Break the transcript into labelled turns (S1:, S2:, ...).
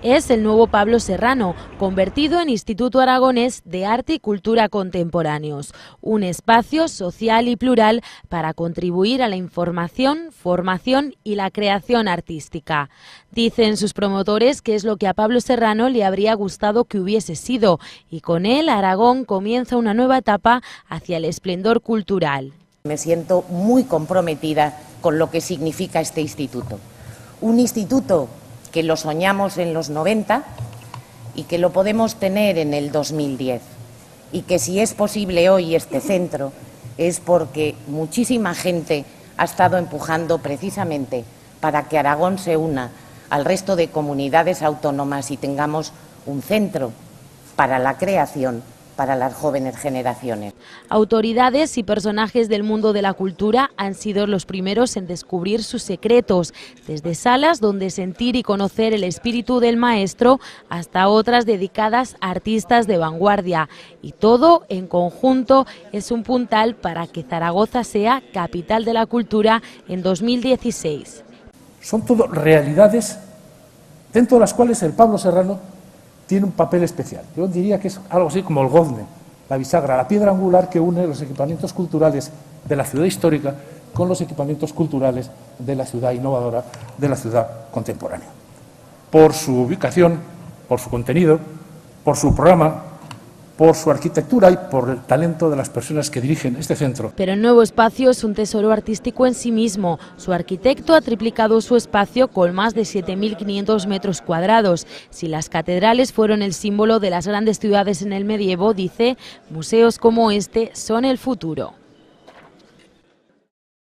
S1: Es el nuevo Pablo Serrano, convertido en Instituto Aragonés de Arte y Cultura Contemporáneos, un espacio social y plural para contribuir a la información, formación y la creación artística. Dicen sus promotores que es lo que a Pablo Serrano le habría gustado que hubiese sido, y con él Aragón comienza una nueva etapa hacia el esplendor cultural.
S2: Me siento muy comprometida con lo que significa este instituto. Un instituto que lo soñamos en los 90 y que lo podemos tener en el 2010. Y que si es posible hoy este centro es porque muchísima gente ha estado empujando precisamente para que Aragón se una al resto de comunidades autónomas y tengamos un centro para la creación para las jóvenes generaciones.
S1: Autoridades y personajes del mundo de la cultura han sido los primeros en descubrir sus secretos, desde salas donde sentir y conocer el espíritu del maestro hasta otras dedicadas a artistas de vanguardia. Y todo en conjunto es un puntal para que Zaragoza sea capital de la cultura en 2016.
S3: Son todo realidades dentro de las cuales el Pablo Serrano tiene un papel especial. Yo diría que es algo así como el gozne, la bisagra, la piedra angular que une los equipamientos culturales de la ciudad histórica con los equipamientos culturales de la ciudad innovadora, de la ciudad contemporánea. Por su ubicación, por su contenido, por su programa, por su arquitectura y por el talento de las personas que dirigen este centro.
S1: Pero el nuevo espacio es un tesoro artístico en sí mismo. Su arquitecto ha triplicado su espacio con más de 7.500 metros cuadrados. Si las catedrales fueron el símbolo de las grandes ciudades en el medievo, dice, museos como este son el futuro.